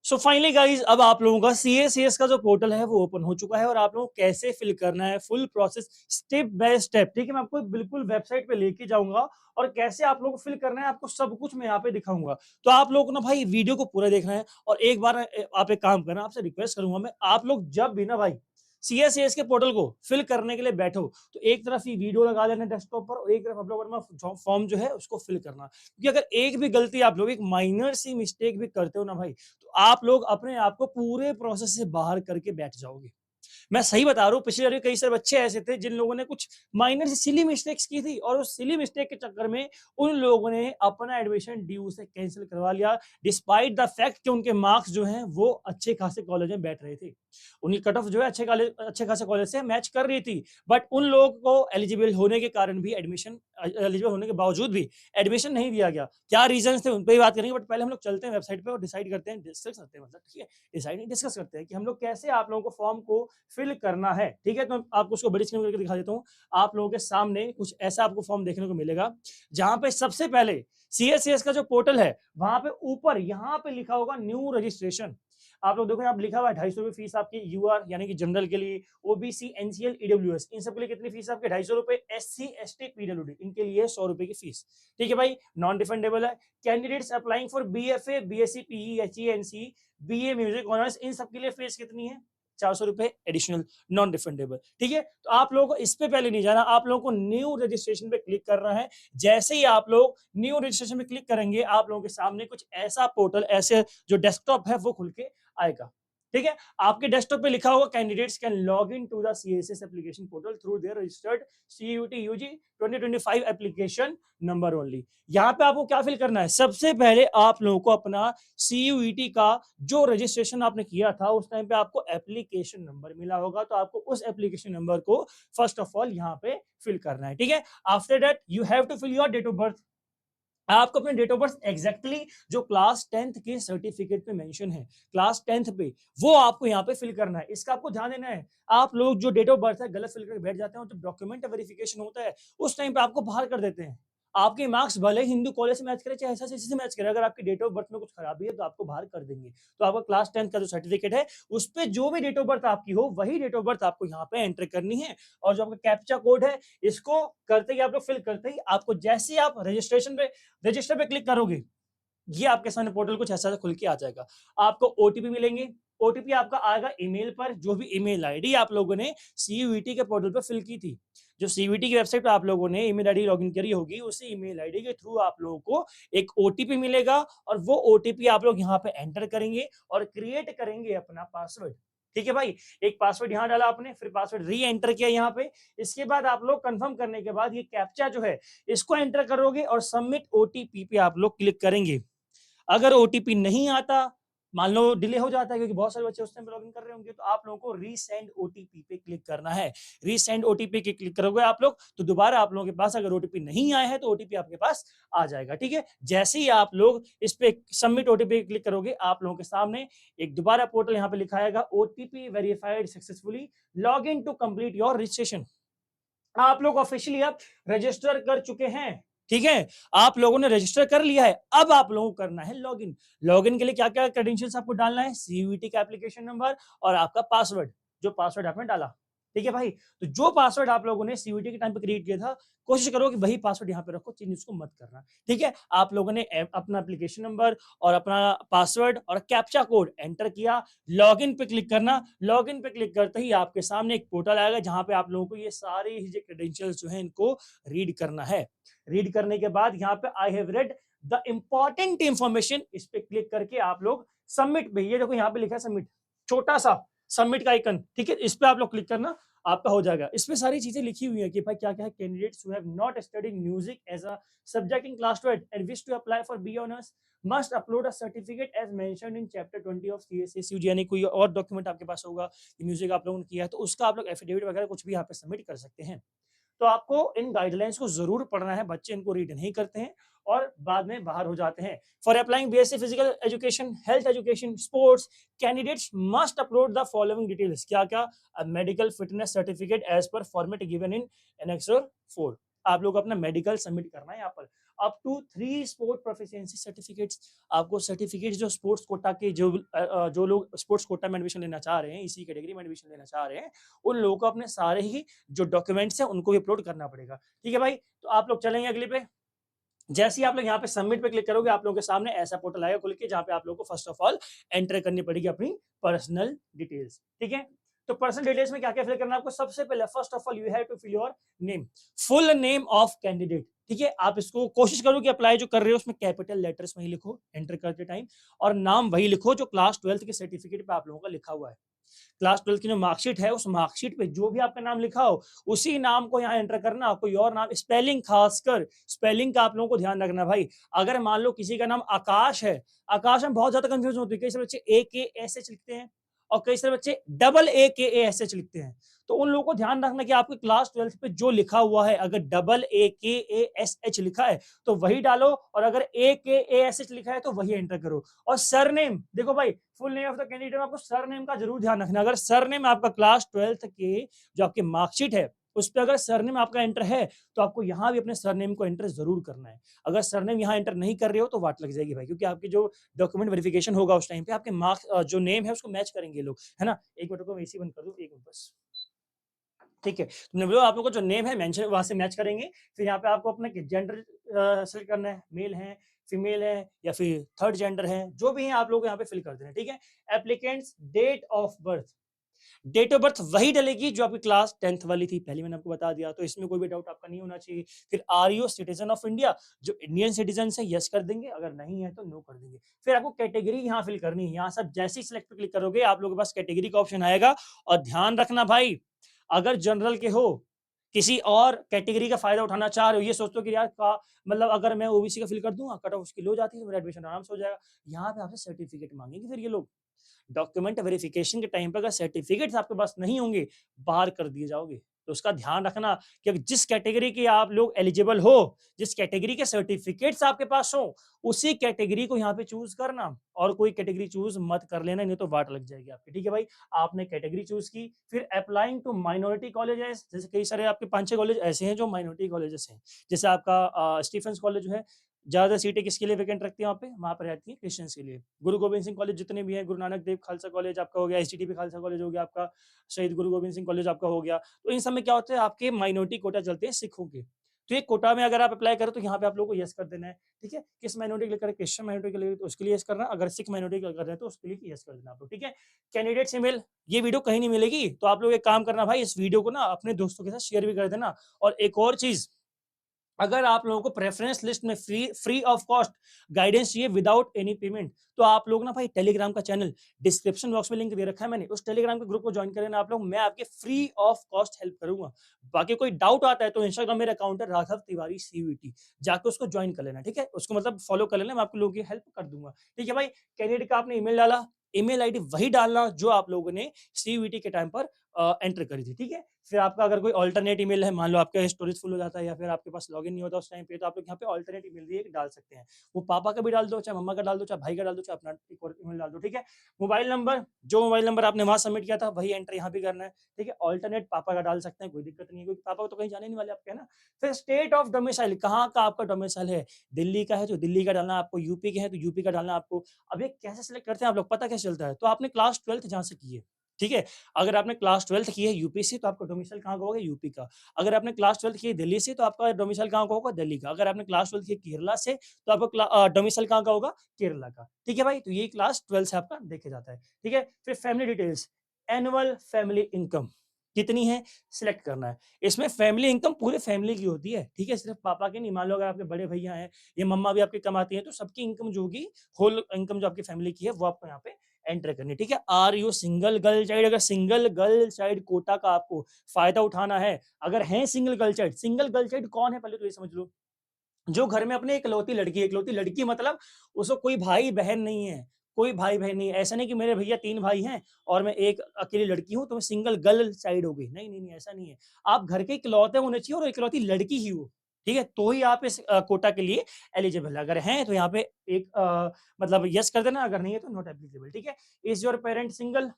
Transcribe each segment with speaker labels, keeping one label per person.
Speaker 1: So finally guys अब आप लोगों का CACS का जो पोर्टल है वो ओपन हो चुका है और आप लोगों को कैसे फिल करना है full process step by step. ठीक है, मैं आपको बिल्कुल वेबसाइट पे लेके जाऊंगा और कैसे आप लोगों को फिल करना है आपको सब कुछ मैं यहाँ पे दिखाऊंगा। तो आप लोगों को ना भाई वीडियो को पूरा देखना है और एक बार आप एक काम करना, आपसे रिक्वेस्ट करूंगा मैं, आप लोग जब भी ना भाई CACS के पोर्टल को फिल करने के लिए बैठो तो एक तरफ ही वीडियो लगा लेना डेस्कटॉप पर और एक तरफ आप लोग अपना फॉर्म जो है उसको फिल करना, क्योंकि अगर एक भी गलती आप लोग एक माइनर सी मिस्टेक भी करते हो ना भाई तो आप लोग अपने आप को पूरे प्रोसेस से बाहर करके बैठ जाओगे। मैं सही बता रहा हूँ, पिछले बार कई सारे बच्चे ऐसे थे जिन लोगों ने कुछ माइनर सी सिली मिस्टेक्स की थी और उस सिली मिस्टेक के चक्कर में उन लोगों ने अपना एडमिशन ड्यू से कैंसिल करवा लिया, डिस्पाइट द फैक्ट कि उनके मार्क्स जो हैं वो अच्छे खासे कॉलेज में बैठ रहे थे। उनकी कट ऑफ जो है अच्छे खासे कॉलेज से मैच कर रही थी, बट उन लोगों को एलिजिबल होने के कारण भी एडमिशन एलिजिबल होने के बावजूद भी एडमिशन नहीं दिया गया। क्या रीजन थे उन पर ही बात करेंगे, बट पहले हम लोग चलते हैं वेबसाइट पे और डिसाइड करते हैं, डिस्कस करते हैं, मतलब ठीक है, डिसाइड नहीं डिस्कस करते हैं कि हम लोग कैसे आप लोगों को फॉर्म को फिल करना है। ठीक है, तो मैं आपको उसको बड़ी स्क्रीन करके दिखा देता हूँ। आप लोगों के सामने कुछ ऐसा आपको फॉर्म देखने को मिलेगा जहां पे सबसे पहले CACS का जो पोर्टल है वहां पे ऊपर यहाँ पे लिखा होगा न्यू रजिस्ट्रेशन। आप लोग देखो, यहाँ लिखा हुआ है 250 रुपए फीस आपकी UR यानी कि जनरल के लिए, OBC NCL EWS इन सब के लिए कितनी फीस आपके 250 रुपए, SC ST PWD इनके लिए 100 रुपए की फीस। ठीक है भाई, नॉन रिफंडेबल है। Candidates applying for BFA BSc PE HE NC BA music honours in सब के लिए फीस कितनी है, 400 रुपए एडिशनल, नॉन रिफंडेबल। ठीक है, तो आप लोगों को इस पे पहले नहीं जाना, आप लोगों को न्यू रजिस्ट्रेशन पे क्लिक करना है। जैसे ही आप लोग न्यू रजिस्ट्रेशन पे क्लिक करेंगे आप लोगों के सामने कुछ ऐसा पोर्टल, ऐसे जो डेस्कटॉप है वो खुल के आएगा। ठीक है, आपके डेस्कटॉप पे लिखा होगा candidates can log in to the CACS application portal through their registered CUET UG 2025 application number only. यहाँ पे आपको क्या फिल करना है, सबसे पहले आप लोगों को अपना CUET का जो रजिस्ट्रेशन आपने किया था उस टाइम पे आपको एप्लीकेशन नंबर मिला होगा, तो आपको उस एप्लीकेशन नंबर को फर्स्ट ऑफ ऑल यहाँ पे फिल करना है। ठीक है, after that you have to fill your date of birth. आपको अपने डेट ऑफ बर्थ एग्जैक्टली जो क्लास 10th के सर्टिफिकेट पे मेंशन है, क्लास 10th पे, वो आपको यहाँ पे फिल करना है। इसका आपको ध्यान देना है, आप लोग जो डेट ऑफ बर्थ है गलत फिल करके बैठ जाते हैं और जब डॉक्यूमेंट वेरिफिकेशन होता है उस टाइम पे आपको बाहर कर देते हैं। आपके मार्क्स भले हिंदू कॉलेज से मैच करे चाहे ऐसा से मैच करे, अगर आपकी डेट ऑफ बर्थ में कुछ खराबी है तो आपको बाहर कर देंगे। तो आपका क्लास 10th का जो सर्टिफिकेट है उस पर जो भी डेट ऑफ बर्थ आपकी हो वही डेट ऑफ बर्थ आपको यहाँ पे एंटर करनी है। और जो आपका कैप्चा कोड है इसको करते ही आप लोग फिल करते ही आपको जैसे ही आप रजिस्टर पे क्लिक करोगे ये आपके सामने पोर्टल कुछ ऐसा खुल के आ जाएगा। आपको ओटीपी मिलेंगे, ओटीपी आपका आएगा ईमेल पर, जो भी ईमेल आईडी आप लोगों ने CUET के पोर्टल पर फिल की थी, जो CUET की वेबसाइट पर आप लोगों ने ईमेल आईडी लॉगिन करी होगी उसी ईमेल आईडी के थ्रू आप लोगों को एक ओटीपी मिलेगा और वो ओटीपी आप लोग यहाँ पे एंटर करेंगे और क्रिएट करेंगे अपना पासवर्ड। ठीक है भाई, एक पासवर्ड यहाँ डाला आपने, फिर पासवर्ड री एंटर किया यहाँ पे। इसके बाद आप लोग कंफर्म करने के बाद ये कैप्चा जो है इसको एंटर करोगे और सबमिट ओटीपी पे आप लोग क्लिक करेंगे। अगर ओटीपी नहीं आता, मान लो डिले हो जाता है क्योंकि बहुत सारे बच्चे उस टाइम पे लॉगिन कर रहे होंगे, तो आप लोगों को रीसेंड ओटीपी पे क्लिक करना है। रीसेंड ओटीपी के क्लिक करोगे आप लोग तो दोबारा आप लोगों के पास अगर ओटीपी नहीं आया है तो ओटीपी आपके पास आ जाएगा। ठीक है, जैसे ही आप लोग इस पे सबमिट ओटीपी क्लिक करोगे आप लोगों के सामने एक दोबारा पोर्टल यहाँ पे लिखाएगा OTP verified successfully, log in to complete your registration. आप लोग ऑफिशियली अब रजिस्टर कर चुके हैं। ठीक है, आप लोगों ने रजिस्टर कर लिया है, अब आप लोगों को करना है लॉगिन। लॉगिन के लिए क्या क्या क्रेडेंशियल्स आपको डालना है, CUET का एप्लीकेशन नंबर और आपका पासवर्ड, जो पासवर्ड आपने डाला। ठीक है भाई, तो जो पासवर्ड आप लोगों ने CUET के टाइम पे क्रिएट किया था कोशिश करो कि वही पासवर्ड यहाँ पे रखो, चेंज उसको मत करना। ठीक है, आप लोगों ने अपना एप्लीकेशन नंबर और अपना पासवर्ड और कैप्चा कोड एंटर किया, लॉगिन पे क्लिक करना। लॉगिन पे क्लिक करते ही आपके सामने एक पोर्टल आएगा जहां पे आप लोगों को ये सारे ही जो क्रेडेंशियल्स जो है इनको रीड करना है। रीड करने के बाद यहाँ पे I have read the important information, इस पे क्लिक करके आप लोग सबमिट पे, ये देखो यहाँ पे लिखा है सबमिट, छोटा सा सबमिट का आइकन। ठीक है, इस पे आप लोग क्लिक करना, आपका हो जाएगा। इसमें सारी चीजें लिखी हुई है कि भाई क्या क्या है। Candidates who have not studied music as a subject in class 12 and wish to apply for B honours must upload a certificate as mentioned in chapter 20 of CACS UG, यानी कोई और डॉक्यूमेंट आपके पास होगा कि म्यूजिक आप लोगों ने किया है तो उसका आप लोग एफिडेविट वगैरह कुछ भी यहाँ पे सबमिट कर सकते हैं। तो आपको इन गाइडलाइंस को जरूर पढ़ना है, बच्चे इनको रीड नहीं करते हैं और बाद में बाहर हो जाते हैं। For applying BSc physical education, health education, sports, candidates must upload the following details, क्या क्या, medical fitness certificate as per format given in annexure 4। आप लोग अपना मेडिकल सबमिट करना है यहाँ पर। Up to 3 sport proficiency certificates. आपको सर्टिफिकेट्स जो स्पोर्ट्स कोटा के जो लोग स्पोर्ट्स कोटा में एडमिशन लेना चाह रहे हैं, इसी कैटेगरी में एडमिशन लेना चाह रहे हैं, उन लोगों को अपने सारे ही जो डॉक्यूमेंट्स हैं उनको भी अपलोड करना पड़ेगा। ठीक है भाई, तो आप लोग चलेंगे अगले पे। जैसे ही आप लोग यहाँ पे सबमिट पे क्लिक करोगे, आप लोगों के सामने ऐसा पोर्टल आएगा खुल के, जहाँ पे आप लोगों को फर्स्ट ऑफ ऑल एंटर करनी पड़ेगी अपनी पर्सनल डिटेल्स। ठीक है, तो पर्सनल डिटेल्स में क्या क्या फिल करना है आपको? सबसे पहले first of all you have to fill your name, full name of candidate. ठीक है, आप इसको कोशिश करो कि अप्लाई जो कर रहे हो उसमें कैपिटल लेटर्स में ही लिखो एंटर करते टाइम, और नाम वही लिखो जो क्लास 12th के सर्टिफिकेट पे आप लोगों का लिखा हुआ है। क्लास 12th की जो मार्कशीट है, उस मार्कशीट पे जो भी आपका नाम लिखा हो, उसी नाम को यहाँ एंटर करना। कोई और नाम, स्पेलिंग, खासकर स्पेलिंग का आप लोगों को ध्यान रखना भाई। अगर मान लो किसी का नाम आकाश है, आकाश में बहुत ज्यादा कंफ्यूजन होती है, कई सारे बच्चे ए के एस एच लिखते हैं और कई सारे बच्चे डबल ए के ए एस एच लिखते हैं। तो उन लोगों को ध्यान रखना कि आपके क्लास 12th पे जो लिखा हुआ है, अगर डबल ए के ए एस एच लिखा है तो वही डालो, और अगर ए के ए एस एच लिखा है तो वही एंटर करो। और सरनेम देखो भाई, full name of the candidate में आपको सरनेम का जरूर ध्यान रखना। अगर सरनेम आपका क्लास 12th के जो आपकी मार्कशीट है उस पर अगर सरनेम आपका एंटर है, तो आपको यहाँ भी अपने सरनेम को एंटर जरूर करना है। अगर सरनेम यहाँ एंटर नहीं कर रहे हो तो वाट लग जाएगी भाई, क्योंकि आपकी जो डॉक्यूमेंट वेरिफिकेशन होगा उस टाइम पे आपके मार्क्स जो नेम है उसको मैच करेंगे लोग, है ना। एक मिनट को एसी बंद कर दो, एक मिनट बस। ठीक है, तुमने बोला आप लोग का जो नेम है मेंशन वहां से मैच करेंगे। फिर यहाँ पे आपको अपना जेंडर सेलेक्ट करना है, मेल है, फीमेल है, या फिर थर्ड जेंडर है, जो भी है आप लोग यहाँ पे फिल कर देना। ठीक है, applicants date of birth, date of birth वही डलेगी जो आपकी क्लास 10th वाली थी, पहले मैंने आपको बता दिया, तो इसमें कोई भी डाउट आपका नहीं होना चाहिए। फिर are you citizen of India, जो इंडियन सिटीजन है यस कर देंगे, अगर नहीं है तो नो कर देंगे। फिर आपको कैटेगरी यहाँ फिल करनी है। यहाँ सब जैसे ही सिलेक्ट पे क्लिक करोगे आप लोगों के पास कैटेगरी का ऑप्शन आएगा। और ध्यान रखना भाई, अगर जनरल के हो, किसी और कैटेगरी का फायदा उठाना चाह रहे हो, ये सोचते हो कि यार का मतलब अगर मैं ओबीसी का फिल कर दूंगा, कट ऑफ उसकी लो जाती है, तो मेरा एडमिशन आराम से हो जाएगा। यहाँ पे आपसे सर्टिफिकेट मांगेंगे फिर ये लोग। डॉक्यूमेंट वेरिफिकेशन के टाइम पर अगर सर्टिफिकेट्स आपके पास नहीं होंगे, बाहर कर दिए जाओगे। तो उसका ध्यान रखना कि जिस कैटेगरी के आप लोग एलिजिबल हो, जिस कैटेगरी के सर्टिफिकेट्स आपके पास हो, उसी कैटेगरी को यहाँ पे चूज करना, और कोई कैटेगरी चूज मत कर लेना, नहीं तो वाट लग जाएगी आपकी। ठीक है भाई, आपने कैटेगरी चूज की। फिर अप्लाइंग टू माइनॉरिटी कॉलेजेस, जैसे कई सारे आपके 5-6 कॉलेज ऐसे हैं जो माइनॉरिटी कॉलेजेस हैं। जैसे आपका स्टीफेंस कॉलेज जो है, ज्यादा सीटें किसके लिए वैकेंट रखती हैं वहाँ पर रहती हैं क्रिश्चियंस के लिए। गुरु गोविंद सिंह कॉलेज जितने भी हैं, गुरु नानक देव खालसा कॉलेज आपका हो गया, एसटीडीपी खालसा कॉलेज हो गया आपका, शहीद गुरु गोविंद सिंह कॉलेज आपका हो गया। तो इन सब में क्या होता है, आपके माइनॉरिटी कोटा चलते हैं सिखों के। तो ये कोटा में अगर आप अप्लाई करो तो यहाँ पे आप लोगों को यस कर देना है। ठीक है, किस माइनॉरिटी के लिए करें, क्रिश्चियन माइनॉरिटी के लिए तो उसके लिए यस करना, अगर सिख माइनॉरिटी कर रहे हैं तो उसके लिए यस कर देना आप लोग। ठीक है, कैंडिडेट ईमेल, ये वीडियो कहीं नहीं मिलेगी, तो आप लोग एक काम करना भाई, इस वीडियो को ना अपने दोस्तों के साथ शेयर भी कर देना। और एक और चीज, अगर आप लोगों को प्रेफरेंस लिस्ट में फ्री ऑफ कॉस्ट गाइडेंस चाहिए विदाउट एनी पेमेंट, तो आप लोग ना भाई टेलीग्राम का चैनल डिस्क्रिप्शन बॉक्स में लिंक दे रखा है मैंने, उस टेलीग्राम के ग्रुप को ज्वाइन करें आप लोग, मैं आपके फ्री ऑफ कॉस्ट हेल्प करूंगा। बाकी कोई डाउट आता है तो इंस्टाग्राम मेरा अकाउंट है राघव तिवारी सीवीटी, जाकर उसको ज्वाइन कर लेना। ठीक है, उसको मतलब फॉलो कर लेना, मैं आपको लोगों की हेल्प कर दूंगा। ठीक है भाई, कैंडिडेट का आपने ईमेल डाला, ईमेल आईडी वही डालना जो आप लोगों ने सीवीटी के टाइम पर एंटर करी थी। ठीक है, फिर आपका अगर कोई अल्टरनेट ईमेल है, मान लो आपका स्टोरेज फुल हो जाता है या फिर आपके पास लॉगिन नहीं होता उस टाइम पे, तो आप लोग यहाँ पे अल्टरनेट ईमेल भी एक डाल सकते हैं। वो पापा का भी डाल दो, चाहे मम्मा का डाल दो, चाहे भाई का डाल दो, चाहे अपना एक और ईमेल डाल दो। ठीक है, मोबाइल नंबर, जो मोबाइल नंबर आपने वहां सबमिट किया था वही एंटर यहाँ भी करना है। ठीक है, अल्टरनेट पापा का डाल सकते हैं, कोई दिक्कत नहीं है, क्योंकि पापा को तो कहीं जाने नहीं वाले आपके, है ना। फिर स्टेट ऑफ डोमिसाइल, कहाँ का आपका डोमिसाइल है, दिल्ली का है तो दिल्ली का डालना आपको, यूपी के है तो यूपी का डालना आपको। अब ये कैसे सिलेक्ट करते हैं आप लोग, पता कैसे चलता है, तो आपने क्लास 12th जहाँ से की है। ठीक है, अगर आपने क्लास 12th की है यूपी से तो आपका डोमिसाइल कहाँ का होगा, यूपी का। अगर आपने क्लास 12th की है दिल्ली से तो आपका डोमिसाइल कहाँ का होगा, दिल्ली का। अगर आपने क्लास 12th की है केरला से तो आपका डोमिसाइल कहाँ का होगा, केरला का। ठीक है भाई, तो ये क्लास 12 से आपका देखा जाता है। ठीक है, फिर family details, annual family income कितनी है सिलेक्ट करना है। इसमें फैमिली इनकम पूरे फैमिली की होती है। ठीक है, सिर्फ पापा की नहीं, मान लो अगर आपके बड़े भैया हैं, ये मम्मा भी आपकी कमाती है, तो सबकी इनकम जो होगी, होल इनकम जो आपकी फैमिली की है वो आपको यहाँ पे एंटर करनी। ठीक है, are you single girl child, अगर सिंगल गर्ल चाइल्ड कोटा का आपको फायदा उठाना है, अगर है सिंगल गर्ल चाइल्ड कौन है पहले तो ये समझ लो, जो घर में अपने इकलौती लड़की मतलब उसको कोई भाई बहन नहीं है, कोई भाई बहन नहीं है। ऐसा नहीं कि मेरे भैया 3 भाई हैं और मैं एक अकेली लड़की हूं तो मैं सिंगल गर्ल चाइल्ड हो गई, नहीं नहीं नहीं, ऐसा नहीं है। आप घर के इकलौते होने चाहिए और इकलौती लड़की ही हो। ठीक है, तो ही आप इस कोटा के लिए एलिजिबल है। अगर हैं तो यहाँ पे एक मतलब यस कर देना, अगर नहीं है तो नॉट एप्लीकेबल। ठीक है, इज योर पेरेंट सिंगल,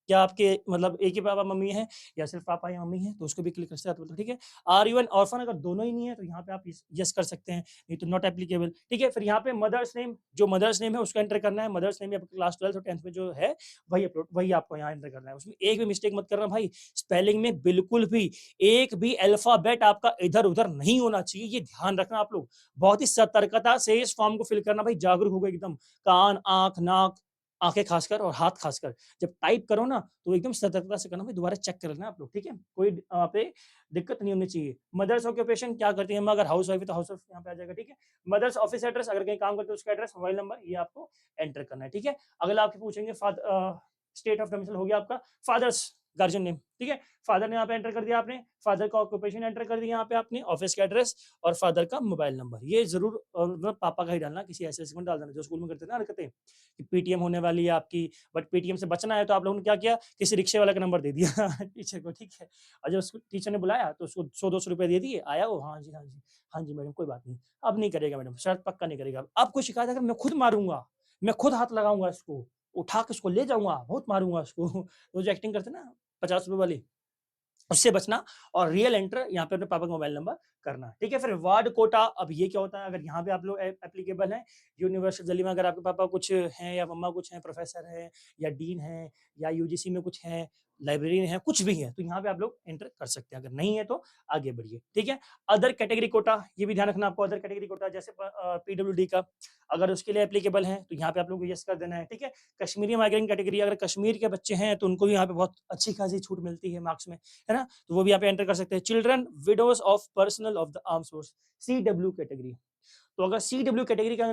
Speaker 1: क्या आपके मतलब एक ही पापा मम्मी हैं या सिर्फ पापा या मम्मी हैं, तो उसको भी क्लिक कर सकते हैं, ठीक है। आर यू एन ऑर्फन, अगर दोनों ही नहीं है तो यहाँ पे आप यस कर सकते हैं, नहीं तो नॉट एप्लीकेबल, ठीक है। फिर यहाँ पे मदर्स नेम, जो मदर्स नेम है उसको एंटर करना है। मदर्स नेम आपके क्लास 12 और 10th में जो है वही आपको यहाँ एंटर करना है। उसमें एक भी मिस्टेक मत करना भाई, स्पेलिंग में बिल्कुल भी एक भी अल्फाबेट आपका इधर उधर नहीं होना चाहिए, ये ध्यान रखना आप लोग। बहुत ही सतर्कता से इस फॉर्म को फिल करना भाई, जागरूक हो गए एकदम, कान, आंख, नाक, आंखें खासकर और हाथ खासकर, जब टाइप करो ना तो एकदम सतर्कता से करना भाई, दोबारा चेक कर लेना आप लोग, ठीक है। कोई वहाँ पे दिक्कत नहीं होनी चाहिए। मदर्स ऑक्यूपेशन क्या करती है, अगर हाउस वाइफ है तो हाउस वाइफ यहाँ पे आ जाएगा, ठीक है। मदर्स ऑफिस एड्रेस, अगर कहीं काम करते हो उसका एड्रेस, मोबाइल नंबर, ये आपको एंटर करना है, ठीक है। अगला आपके पूछेंगे स्टेट ऑफ डोमिसाइल हो गया आपका, फादर्स गार्जियन नेम, ठीक है। फादर ने यहाँ पे एंटर कर दिया आपने, फादर का ऑक्यूपेशन एंटर कर दिया यहाँ पे आपने, ऑफिस का एड्रेस और फादर का मोबाइल नंबर, ये जरूर मतलब पापा का ही डालना, किसी ऐसे में डाल देना जो स्कूल में करते थे ना हरकतें कि पीटीएम होने वाली है आपकी, बट पीटीएम से बचना है तो आप लोगों ने क्या किया, किसी रिक्शे वाले का नंबर दे दिया टीचर को, ठीक है। और जब टीचर ने बुलाया तो उसको 100-200 रुपए दे दिए, आया वो, हाँ जी हाँ जी, हाँ जी मैडम कोई बात नहीं, अब नहीं करेगा मैडम, शर्त पक्का नहीं करेगा, अब कोई शिकायत अगर मैं खुद मारूंगा, मैं खुद हाथ लगाऊंगा इसको, उठा के उसको ले जाऊंगा, बहुत मारूंगा उसको वो जो एक्टिंग करते ना 50 रुपए वाली, उससे बचना। और रियल एंटर यहाँ पे अपने पापा का मोबाइल नंबर करना, ठीक है। फिर वार्ड कोटा, अब ये क्या होता है, अगर यहाँ पे आप लोग एप्लीकेबल हैं, यूनिवर्सिटी दिल्ली में अगर आपके पापा कुछ हैं या मम्मा कुछ हैं, प्रोफेसर है या डीन है या यूजीसी में कुछ है, लाइब्रेरी है, कुछ भी है, तो यहाँ पे आप लोग एंटर कर सकते हैं, अगर नहीं है तो आगे बढ़िए, ठीक है। अदर कैटेगरी कोटा, ये भी ध्यान रखना आपको, अदर कैटेगरी कोटा जैसे पीडब्ल्यूडी का, अगर उसके लिए एप्लीकेबल है तो यहाँ पे आप लोग को यस कर देना है, ठीक है। कश्मीरी माइग्रेंट कैटेगरी, अगर कश्मीर के बच्चे हैं तो उनको भी यहाँ पे बहुत अच्छी खासी छूट मिलती है मार्क्स में, है ना, तो वो भी यहाँ पे एंटर कर सकते हैं। Children widows of personal of the arm force, CW category, तो अगर सीडब्ल्यू कैटेगरी का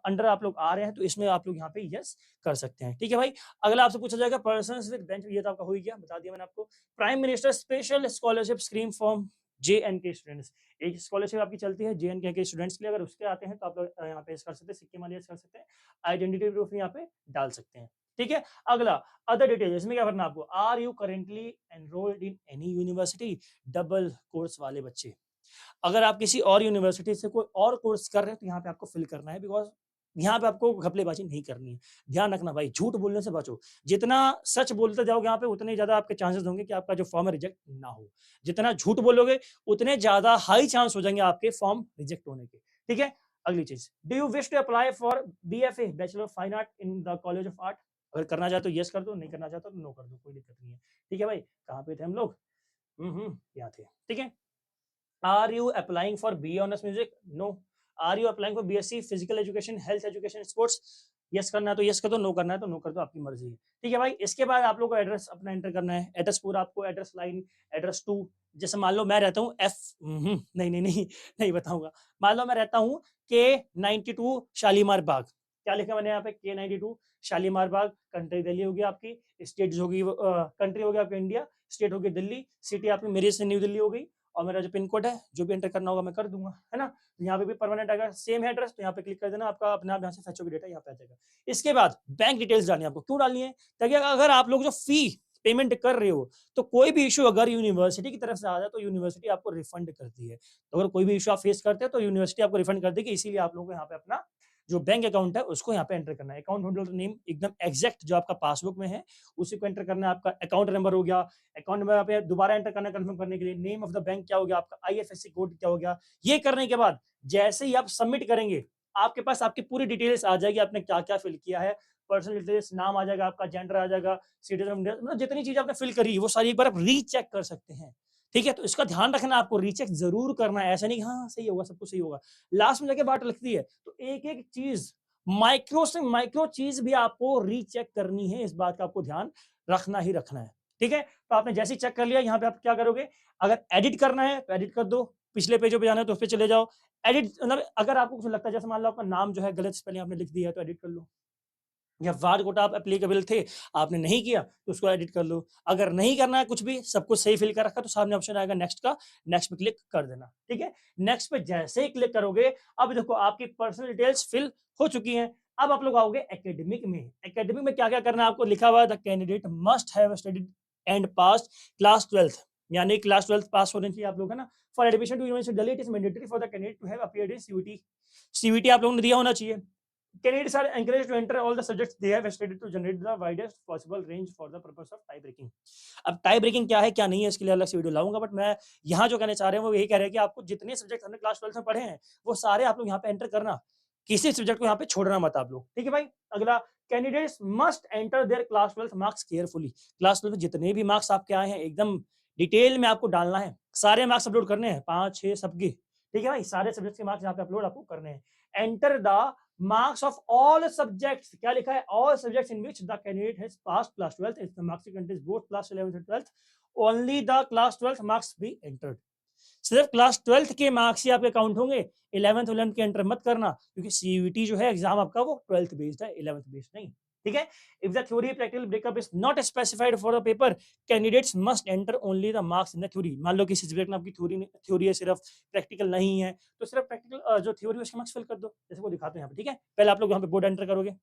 Speaker 1: अंडर आप लोग आ रहे हैं तो इसमें आप लोग यहाँ पे यस कर सकते हैं, ठीक है भाई। अगला आपसे पूछा जाएगा पर्सन्स विद बेंच, ये तो आपका हो ही गया, बता दिया मैंने आपको। Prime minister special scholarship scheme for JNK students, एक स्कॉलरशिप आपकी चलती है JNK के स्टूडेंट्स के लिए, अगर उसके आते हैं तो आप लोग यहाँ पे कर सकते हैं, सिक्के वाले कर सकते हैं, आइडेंटिटी प्रूफ यहाँ पे डाल सकते हैं, ठीक है। अगला अदर डिटेल, इसमें क्या करना आपको, are you currently enrolled in any university, double course वाले बच्चे, अगर आप किसी और यूनिवर्सिटी से कोई और कोर्स कर रहे हैं तो यहाँ पे आपको फिल करना है, बिकॉज यहाँ पे आपको घपलेबाजी नहीं करनी है। ध्यान रखना भाई, झूठ बोलने से बचो, जितना सच बोलते जाओगे यहाँ पे उतने ज्यादा आपके चांसेस होंगे कि आपका जो फॉर्म है रिजेक्ट ना हो, जितना झूठ बोलोगे उतने ज्यादा हाई चांस हो जाएंगे आपके फॉर्म रिजेक्ट होने के, ठीक है। अगली चीज, do you wish to apply for BFA bachelor of fine art in the college of art, अगर करना चाहते हो यस कर दो, नहीं करना चाहते तो नो कर दो, कोई दिक्कत नहीं है, ठीक है भाई। कहाँ पे थे हम लोग, यहाँ थे, ठीक है। Are you applying for BA Honors Music? No. Are you applying for BSc Physical Education, Health Education, Sports? Yes करना है तो यस कर दो, नो करना है तो नो कर दो, आपकी मर्जी है, ठीक है भाई। इसके बाद आप लोग को एड्रेस अपना एंटर करना है, एड्रेस पूरा आपको, एड्रेस लाइन, एड्रेस टू, जैसे मान लो मैं रहता हूँ नहीं बताऊंगा, मान लो मैं रहता हूँ K92 शालीमार बाग, क्या लिखा मैंने यहाँ पे, K92 शालीमार बाग, कंट्री दिल्ली होगी आपकी, स्टेट होगी कंट्री होगी आपकी इंडिया, स्टेट होगी दिल्ली, सिटी आपकी मेरी से न्यू दिल्ली हो गई, और मेरा जो पिन कोड है जो भी एंटर करना होगा मैं कर दूंगा, है ना। तो यहाँ पे भी परमानेंट आएगा, सेम है एड्रेस, तो यहाँ पे क्लिक कर देना, आपका अपने आप यहाँ से फेचो की डेटा यहाँ पे आ जाएगा। इसके बाद बैंक डिटेल्स डालनी है आपको, क्यों डालनी है, ताकि अगर आप लोग जो फी पेमेंट कर रहे हो तो कोई भी इशू अगर यूनिवर्सिटी की तरफ से आ जाए तो यूनिवर्सिटी आपको रिफंड करती है, तो अगर कोई भी इशू आप फेस करते हैं तो यूनिवर्सिटी आपको रिफंड कर देगी, इसीलिए आप लोगों को यहाँ पे अपना जो बैंक अकाउंट है उसको यहाँ पे एंटर करना है, अकाउंट होल्डर नेम एकदम एग्जैक्ट जो आपका पासबुक में है उसी को एंटर करना है, आपका अकाउंट नंबर हो गया, अकाउंट नंबर पे दोबारा एंटर करना कंफर्म करने के लिए, नेम ऑफ द बैंक क्या हो गया आपका, IFSC कोड क्या हो गया, ये करने के बाद जैसे ही आप सबमिट करेंगे आपके पास आपकी पूरी डिटेल्स आ जाएगी, आपने क्या क्या फिल किया है, पर्सनल डिटेल्स, नाम आ जाएगा आपका, जेंडर आ जाएगा, सिटीजन, मतलब जितनी चीज आपने फिल करी वो सारी एक बार आप रीचेक कर सकते हैं, ठीक है। तो इसका ध्यान रखना, आपको रीचेक जरूर करना है, ऐसा नहीं हाँ सही होगा, सब कुछ सही होगा, लास्ट में जाके बात लगती है, तो एक एक चीज, माइक्रो से माइक्रो चीज भी आपको रीचेक करनी है, इस बात का आपको ध्यान रखना ही रखना है, ठीक है। तो आपने जैसे ही चेक कर लिया, यहाँ पे आप क्या करोगे, अगर एडिट करना है तो एडिट कर दो, पिछले पेजों पे जाना है तो उस पर चले जाओ, एडिट मतलब अगर आपको कुछ लगता है, जैसे मान लो आपका नाम जो है गलत स्पेलिंग आपने लिख दिया है तो एडिट कर लो, या वार्ड कोटा आप एप्लीकेबल थे आपने नहीं किया तो उसको एडिट कर लो, अगर नहीं करना है कुछ भी, सब कुछ सही फिल कर रखा तो सामने ऑप्शन आएगा नेक्स्ट का, नेक्स्ट पे क्लिक कर देना, ठीक है। नेक्स्ट पे जैसे ही क्लिक करोगे, अब देखो आपकी पर्सनल डिटेल्स फिल हो चुकी हैं, अब आप लोग आओगे एकेडमिक में, एकेडमिक में क्या क्या करना है आपको लिखा हुआ है, the candidate must have studied and pass class 12th, यानी क्लास 12th पास होने चाहिए आप लोग, है ना। For admission to university Delhi it is mandatory for the candidate to have appeared in CVT, CVT आप लोगों ने दिया होना चाहिए, Candidates are encouraged to enter all the subjects they have studied to generate the widest possible range for the purpose of tie breaking. अब tie breaking क्या है क्या नहीं है इसके लिए अलग से वीडियो लाऊंगा, बट मैं यहाँ जो कहना चाह रहे हैं वो यही कह रहे हैं कि आपको जितने सब्जेक्ट हमने क्लास 12 में पढ़े हैं वो सारे आप लोग यहाँ पे एंटर करना, किसी सब्जेक्ट को यहाँ पे छोड़ना मत आप लोग, ठीक है भाई। अगला, candidates must enter their class 12 marks carefully. Class 12 में जितने भी मार्क्स आपके आए हैं एकदम डिटेल में आपको डालना है, सारे मार्क्स अपलोड करने हैं, 5 6 सबके, ठीक है भाई, सारे सब्जेक्ट के मार्क्स यहाँ पे अपलोड आपको करने हैं। Enter the marks of all subjects, क्या लिखा है, all subjects in which the candidate has passed class 12th, if the marks contains both class 11th and 12th, only the class 12th marks be entered। सिर्फ class 12th के marks ही आपके count होंगे, 11th 11th के enter मत करना, क्योंकि CUET जो है एग्जाम आपका वो 12th बेस्ड है, 11th बेस्ड नहीं, ठीक है। If the theory practical breakup is not specified for the paper, candidates must enter only the marks in the theory. मान लो किसी सब्जेक्ट में आपकी थ्योरी है, सिर्फ प्रैक्टिकल नहीं है, तो सिर्फ प्रैक्टिकल जो थ्योरी उसके मार्क्स फिल कर दो, जैसे वो दिखाते हैं यहाँ पे, ठीक है। पहले आप लोग यहाँ पे बोर्ड एंटर करोगे,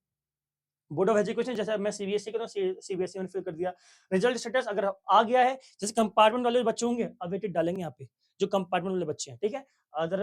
Speaker 1: बोर्ड ऑफ एजुकेशन, जैसे मैं सीबीएसई का, सीबीएसई में फिल कर दिया। रिजल्ट स्टेटस अगर आ गया है, जैसे कंपार्टमेंट वाले बच्चे होंगे अवेटेड डालेंगे यहाँ पे, जो कंपार्टमेंट वाले बच्चे हैं, ठीक है। अगर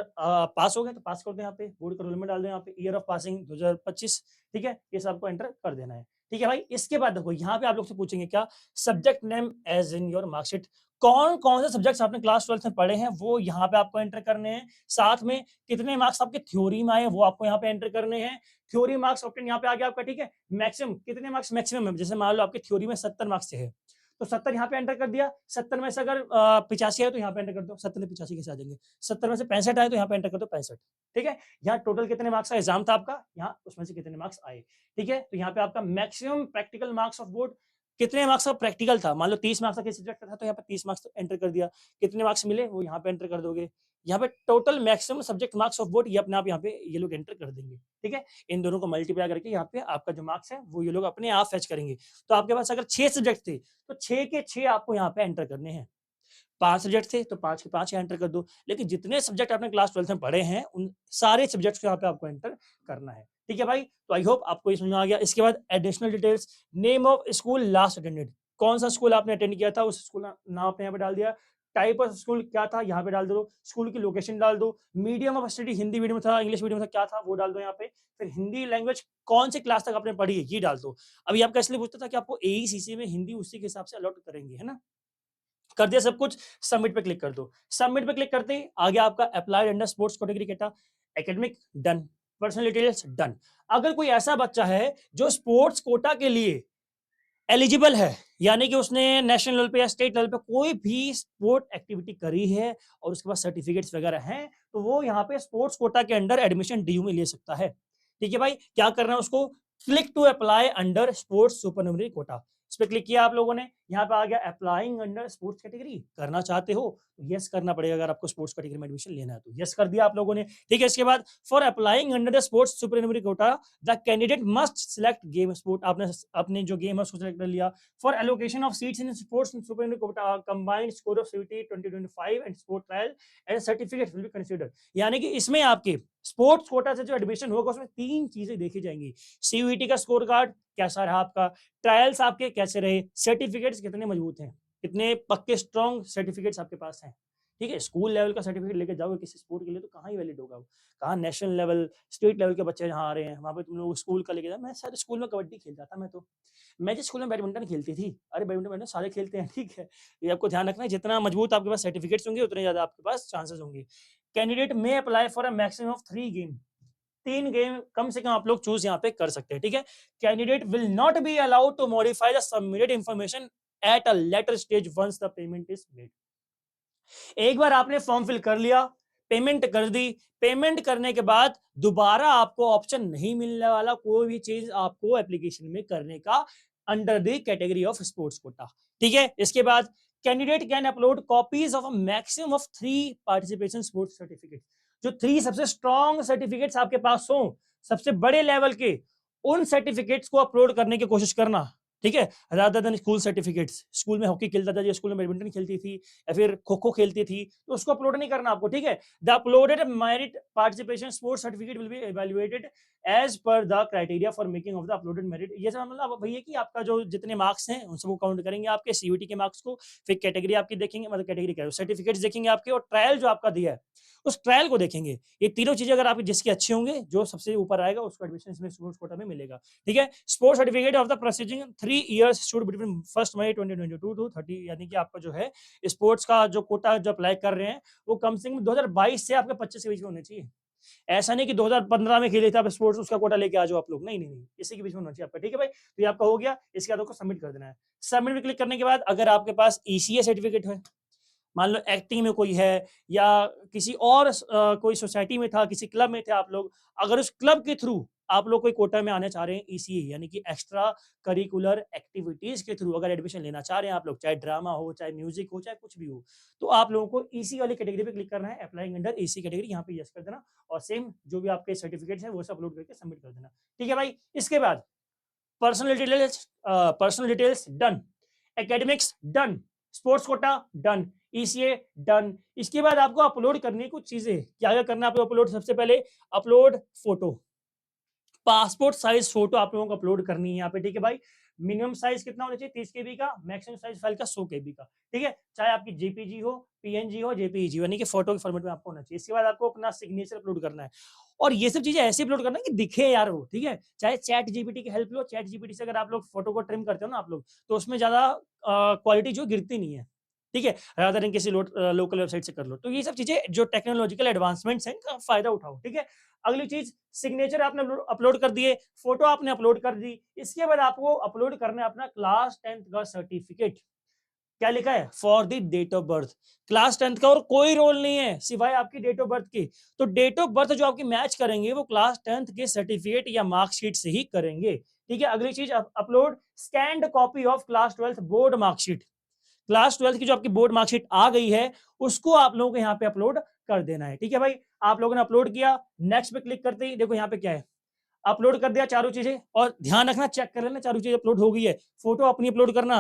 Speaker 1: पास हो गए तो पास कर दो, यहाँ पे बोर्ड का रोल नंबर डाल दो, यहाँ पे ईयर ऑफ पासिंग 2025, ठीक है, ये सब आपको एंटर कर देना है, ठीक है भाई। इसके बाद देखो यहाँ पे आप लोग से पूछेंगे क्या, subject name as in your marksheet, कौन कौन से सब्जेक्ट्स आपने क्लास 12 में पढ़े हैं वो यहाँ पे आपको एंटर करने हैं, साथ में कितने मार्क्स आपके थ्योरी में आए वो आपको यहाँ पे एंटर करने हैं। थ्योरी मार्क्स ऑप्शन यहाँ पे आ गया आपका, ठीक है। मैक्सिमम कितने मार्क्स मैक्सिमम है, जैसे मान लो आपके थ्योरी में 70 मार्क्स से है, तो 70 यहाँ पे एंटर कर दिया। 70 में से अगर 85 है तो यहाँ पे एंटर कर दो, 70 में 85 कैसे आ जाएंगे, 70 में से 65 आए तो यहाँ पे एंटर कर दो 65, ठीक है। यहाँ टोटल कितने मार्क्स का एग्जाम था आपका, यहाँ उसमें से कितने मार्क्स आए, ठीक है। तो यहाँ पे आपका maximum practical marks of board, कितने मार्क्स का प्रैक्टिकल था, मान लो 30 मार्क्स का किसी सब्जेक्ट का था तो यहाँ पे 30 मार्क्स एंटर कर दिया, कितने मार्क्स मिले वो यहाँ पे एंटर कर दोगे। यहाँ पे total maximum subject marks of board ये अपने आप यहाँ पे ये लोग एंटर कर देंगे, ठीक है। इन दोनों को मल्टीप्लाई करके यहाँ पे आपका जो मार्क्स है वो ये लोग अपने आप फेच करेंगे। तो आपके पास अगर 6 सब्जेक्ट थे तो 6 के 6 आपको यहाँ पे एंटर करने हैं, 5 सब्जेक्ट थे तो 5 के 5 एंटर कर दो। लेकिन जितने सब्जेक्ट आपने क्लास 12 में पढ़े हैं उन सारे सब्जेक्ट्स को यहाँ पे आपको एंटर करना है, ठीक है भाई। तो आई होप आपको ये समझ में आ गया। इसके बाद additional details, name of school last attended, कौन सा स्कूल आपने अटेंड किया था उस स्कूल नाम आपने यहाँ पे डाल दिया। टाइप ऑफ स्कूल क्या था यहाँ पे डाल दो, स्कूल की लोकेशन डाल दो, medium of study Hindi medium था इंग्लिश मीडियम था क्या था वो डाल दो यहाँ पे, फिर हिंदी लैंग्वेज कौन सी क्लास तक आपने पढ़ी है ये डाल दो। अभी आपका इसलिए पूछता था कि आपको एईसीसी में हिंदी उसी के हिसाब से अलॉट करेंगे, है ना। कर दिया सब कुछ, सबमिट पे क्लिक कर दो। सबमिट पे क्लिक करते ही आ गया आपका अप्लाइड अंडर स्पोर्ट्स कैटेगरी केटा, academic done, personal details done. अगर कोई ऐसा बच्चा है जो स्पोर्ट्स कोटा के लिए एलिजिबल है, यानी कि उसने नेशनल लेवल पे या स्टेट लेवल पे कोई भी स्पोर्ट एक्टिविटी करी है और उसके पास सर्टिफिकेट्स वगैरह हैं, तो वो यहाँ पे स्पोर्ट्स कोटा के अंडर एडमिशन डीयू में ले सकता है, ठीक है भाई। क्या करना है उसको, click to apply under sports supernumerary quota, इस पे क्लिक किया आप लोगों ने, यहाँ पे आ गया अप्लाइंग अंडर स्पोर्ट्स कैटेगरी, करना चाहते हो तो यस करना पड़ेगा, अगर आपको स्पोर्ट्स कैटेगरी में एडमिशन लेना है तो यस कर दिया आप लोगों ने, ठीक है। इसके बाद for applying under the sports supernumerary quota the candidate must select game sport, आपने अपने जो गेम है उसको सिलेक्ट कर लिया। For allocation of seats in sports supernumerary quota combined score of CT 2025 and sport trial and certificate will be considered, यानी कि इसमें आपके स्पोर्ट्स कोटा से जो एडमिशन होगा उसमें 3 चीजें देखी जाएंगी, सीयूईटी का स्कोर कार्ड कैसा रहा आपका, ट्रायल्स आपके कैसे रहे, सर्टिफिकेट्स कितने मजबूत हैं, कितने पक्के स्ट्रॉन्ग सर्टिफिकेट्स आपके पास हैं, ठीक है। स्कूल लेवल का सर्टिफिकेट लेके जाओगे किसी स्पोर्ट के लिए तो कहाँ ही वैलिड होगा वो, कहाँ नेशनल लेवल स्टेट लेवल के बच्चे जहाँ आ रहे हैं वहाँ पे तुम लोग स्कूल का लेके जाओ। मैं सारे स्कूल में कबड्डी खेलता था, मैं जिस स्कूल में बैडमिंटन खेलती थी, अरे बैडमिंटन सारे खेलते हैं, ठीक है। ये आपको ध्यान रखना है, जितना मजबूत आपके पास सर्टिफिकेट्स होंगे उतने ज्यादा आपके पास चांसेस होंगे। Candidate may apply for a maximum of 3 game, 3 game कम से कम आप लोग चूज यहाँ पे कर सकते हैं, ठीक है। Candidate will not be allowed to modify the submitted information at a later stage once the payment is made. एक बार आपने फॉर्म फिल कर लिया, पेमेंट कर दी, पेमेंट करने के बाद दोबारा आपको ऑप्शन नहीं मिलने वाला कोई भी चीज आपको एप्लीकेशन में करने का under the category of sports quota, ठीक है। इसके बाद candidate can upload copies of a maximum of 3 participation sports certificate, जो 3 सबसे स्ट्रॉन्ग सर्टिफिकेट्स आपके पास हो, सबसे बड़े लेवल के, उन सर्टिफिकेट्स को अपलोड करने की कोशिश करना, ठीक है। Rather than school certificates, school में हॉकी खेलता था या स्कूल में बैडमिंटन खेलती थी या फिर खो खो खेलती थी तो उसको अपलोड नहीं करना आपको, ठीक है। The uploaded merit participation sports certificate will be evaluated as per the criteria for making of the uploaded merit. ये सब मतलब भैया कि आपका जो जितने मार्क्स हैं उन सबको काउंट करेंगे आपके सीयूटी के मार्क्स को, फिर कैटेगरी आपकी देखेंगे, मतलब कैटेगरी क्या है, सर्टिफिकेट्स देखेंगे आपके, और ट्रायल जो आपका दिया है उस ट्रायल को देखेंगे। ये तीनों चीजें अगर आपकी जिसकी अच्छी होंगे, जो सबसे ऊपर आएगा उसको एडमिशन इसमें स्पोर्ट्स कोटा में मिलेगा। ठीक है। Sports certificate of the preceding 3 years issued between 1 May 2022 to 30, यानी कि आपका जो है स्पोर्ट्स का जो कोटा जो अप्लाई कर रहे हैं वो कम से कम 2022 से आपके 25 के बीच में होने चाहिए। ऐसा नहीं कि 2015 में खेले थे आप स्पोर्ट्स, उसका कोटा लेके आ जाओ आप लोग, नहीं नहीं नहीं, इसी के बीच में होना चाहिए आपका। ठीक है भाई, तो ये आपका हो गया। इसके बाद आपको सबमिट कर देना है। सबमिट में क्लिक करने के बाद अगर आपके पास ईसीए सर्टिफिकेट है, मान लो एक्टिंग में कोई है या किसी और कोई सोसाइटी में था, किसी क्लब में थे आप लोग, अगर उस क्लब के थ्रू आप लोग कोई कोटा में आने चाह रहे हैं, ईसीई यानी कि एक्स्ट्रा करिकुलर एक्टिविटीज के थ्रू अगर एडमिशन लेना चाह रहे हैं आप लोग, चाहे ड्रामा हो, चाहे म्यूजिक हो, चाहे कुछ भी हो, तो आप लोगों को ईसी वाली कैटेगरी पे क्लिक करना है, अप्लाइंग अंडर ईसी कैटेगरी, यहाँ पे यस कर देना, और सेम जो भी आपके सर्टिफिकेट्स हैं वो सब अपलोड करके सबमिट कर देना। ठीक है भाई। इसके बाद personal details done, academics done, sports quota done, ECA done. इसके बाद आपको अपलोड करने कुछ चीजें, क्या क्या करना है आपको अपलोड, सबसे पहले upload photo, passport size photo आप लोगों को अपलोड करनी है यहाँ पे। ठीक है भाई। मिनिमम साइज कितना होना चाहिए, 30 केबी का, मैक्सिमम साइज फाइल का 100 केबी का। ठीक है। चाहे आपकी जेपीजी हो, पीएनजी हो, जेपीजी यानी कि फोटो के फॉर्मेट में आपको होना चाहिए। इसके बाद आपको अपना सिग्नेचर अपलोड करना है, और ये सब चीजें ऐसे अपलोड करना है कि दिखे यार वो। ठीक है। चाहे चैट जीपीटी की हेल्प लो, चैट जीपीटी से अगर आप लोग फोटो को ट्रिम करते हो ना आप लोग, तो उसमें ज्यादा क्वालिटी जो गिरती नहीं है। ठीक है। रादर देन किसी लोकल वेबसाइट से कर लो। तो ये सब चीजें जो टेक्नोलॉजिकल एडवांसमेंट्स हैं इनका फायदा उठाओ। ठीक है। अगली चीज, सिग्नेचर आपने अपलोड कर दिए, फोटो आपने अपलोड कर दी। इसके बाद आपको अपलोड करना है अपना क्लास 10th का सर्टिफिकेट। क्या लिखा है, for the date of birth, class 10th का और कोई रोल नहीं है सिवाय आपकी डेट ऑफ बर्थ की। तो डेट ऑफ बर्थ जो आपकी मैच करेंगे वो क्लास 10th के सर्टिफिकेट या मार्कशीट से ही करेंगे। ठीक है। अगली चीज, upload scanned copy of class 12th board marksheet. Class 12th की जो आपकी बोर्ड मार्कशीट आ गई है उसको आप लोगों को यहाँ पे अपलोड कर देना है। ठीक है भाई। आप लोगों ने अपलोड किया, नेक्स्ट पे क्लिक करते ही देखो यहाँ पे क्या है, अपलोड कर दिया चारों चीजें। और ध्यान रखना, चेक कर लेना चारों चीजें अपलोड हो गई है। फोटो अपनी अपलोड करना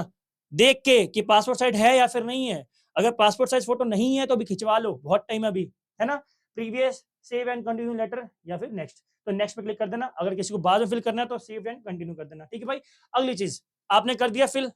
Speaker 1: देख के कि पासपोर्ट साइज है या फिर नहीं है। अगर पासपोर्ट साइज फोटो नहीं है तो भी खिंचवा लो, बहुत टाइम अभी है ना। Previous save and continue later या फिर नेक्स्ट, तो नेक्स्ट पे क्लिक कर देना। अगर किसी को बाद में फिल करना है तो सेव एंड कंटिन्यू कर देना। ठीक है भाई। अगली चीज, आपने कर दिया फिल,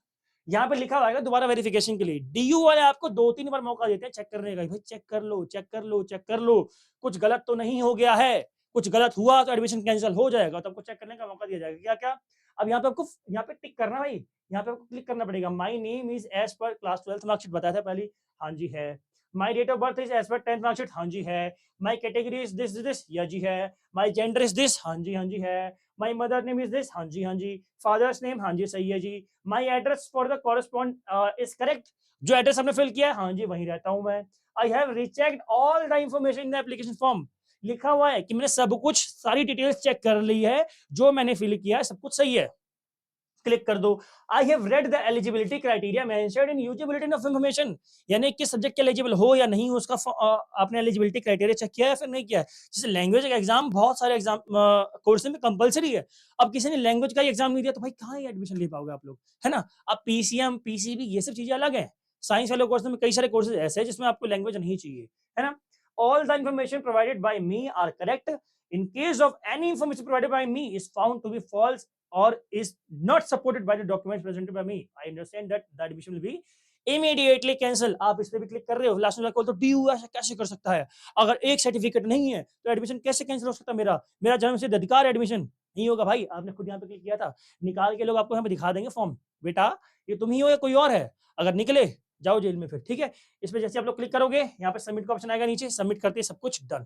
Speaker 1: यहाँ पे लिखा हुआ है दोबारा वेरिफिकेशन के लिए। डीयू वाले आपको 2-3 बार मौका देते हैं चेक करने का, भाई चेक कर लो, चेक कर लो, चेक कर लो, कुछ गलत तो नहीं हो गया है। कुछ गलत हुआ तो एडमिशन कैंसिल हो जाएगा, तो आपको चेक करने का मौका दिया जाएगा। क्या क्या, अब यहाँ पे आपको यहाँ पे टिक करना भाई, यहाँ पे आपको क्लिक करना पड़ेगा। My name is as per class 12th marksheet बताया था पहले, हाँ जी है। My date of birth is as per 10th marksheet, हाँ जी है। माई कैटेगरी इज दिस, या जी है। माई जेंडर इज दिस, हाँ जी, हाँ जी है। My mother name is this, हाँ जी, हाँ जी। फादर्स नेम, हाँ जी सही है जी। My address for the correspond is correct, जो एड्रेस हमने फिल किया है हाँ जी वहीं रहता हूँ मैं। I have rechecked all the information in the application form, लिखा हुआ है कि मैंने सब कुछ सारी डिटेल्स चेक कर ली है, जो मैंने फिल किया है सब कुछ सही है, क्लिक कर दो। I have read the eligibility criteria mentioned in usability of information, यानी किस सब्जेक्ट के एलिजिबल हो या नहीं हो उसका आपने एलिजिबिलिटी क्राइटेरिया चेक किया है फिर नहीं किया है। जैसे लैंग्वेज का एग्जाम बहुत सारे एग्जाम कोर्स में कंपलसरी है। अब किसी ने लैंग्वेज का एग्जाम नहीं दिया तो भाई कहाँ एडमिशन ले पाओगे आप लोग, है ना। अब पीसीएम, पीसीबी ये सब चीजें अलग है। साइंस वाले कोर्स में कई सारे कोर्सेज ऐसे हैं जिसमें आपको लैंग्वेज नहीं चाहिए, है ना। All the information provided by me are correct. In case of any information provided by me is found to be false or is not supported by the documents presented by me, I understand that the admission will be immediately cancel। आप इस पे भी click कर रहे हो, last में तो due ऐसा कैसे कर सकता है, अगर एक सर्टिफिकेट नहीं है तो एडमिशन कैसे कैंसिल हो सकता है, मेरा मेरा जन्म सिद्ध अधिकार एडमिशन नहीं होगा भाई। आपने खुद यहाँ पे क्लिक किया था, निकाल के लोग आपको यहाँ पे दिखा देंगे फॉर्म, बेटा ये तुम ही हो या कोई और है, अगर निकले जाओ जेल में फिर। ठीक है। इस पे जैसे आप लोग क्लिक करोगे यहाँ पे सबमिट का ऑप्शन आएगा नीचे, सबमिट करते सब कुछ डन।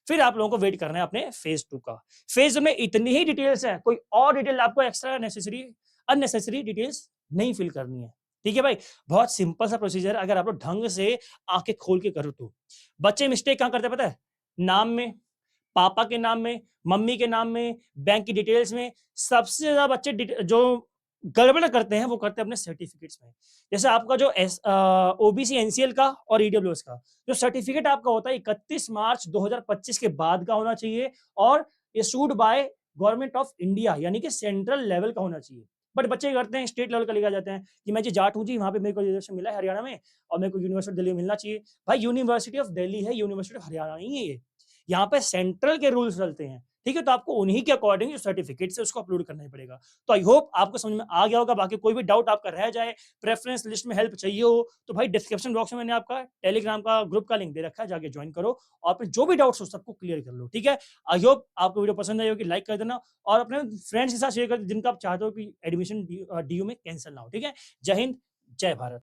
Speaker 1: फिर आप लोगों को वेट करना है अपने फेज 2 का। फेज में इतनी ही डिटेल्स है, कोई और डिटेल आपको एक्स्ट्रा नेसेसरी अननेसेसरी डिटेल्स नहीं फिल करनी है। ठीक है भाई। बहुत सिंपल सा प्रोसीजर, अगर आप लोग ढंग से आंखें खोल के करो तो। बच्चे मिस्टेक कहां करते हैं पता है, नाम में, पापा के नाम में, मम्मी के नाम में, बैंक की डिटेल्स में। सबसे ज्यादा बच्चे जो गड़बड़ करते हैं वो करते हैं अपने सर्टिफिकेट्स में। जैसे आपका जो ओबीसी एनसीएल का और ईडब्ल्यूएस का जो सर्टिफिकेट आपका होता है 31 मार्च 2025 के बाद का होना चाहिए, और issued by government of India यानी कि सेंट्रल लेवल का होना चाहिए। बट बच्चे करते हैं स्टेट लेवल का लेकर जाते हैं कि मैं जी जाट हूँ जी, वहां पे मेरे को रिजर्वेशन मिला है हरियाणा में और मेरे को यूनिवर्सिटी दिल्ली में मिलना चाहिए। भाई यूनिवर्सिटी ऑफ दिल्ली है, यूनिवर्सिटी ऑफ हरियाणा नहीं है ये, यहाँ पे सेंट्रल के रूल्स चलते हैं। ठीक है? तो आपको उन्हीं के अकॉर्डिंग जो सर्टिफिकेट्स है उसको अपलोड करना ही पड़ेगा। तो आई होप आपको समझ में आ गया होगा। बाकी कोई भी डाउट आपका रह जाए, प्रेफ़रेंस लिस्ट में हेल्प चाहिए हो, तो भाई डिस्क्रिप्शन बॉक्स में मैंने आपका टेलीग्राम का ग्रुप का लिंक दे रखा है, जाके जॉइन करो और फिर जो भी डाउट्स हो सबको क्लियर कर लो, ठीक है? आई होप आपको वीडियो पसंद आई होगी, लाइक कर देना और अपने फ्रेंड्स के साथ शेयर कर जिनका आप चाहते हो कि एडमिशन डीयू में कैंसल ना हो, ठीक है? जय हिंद, जय भारत।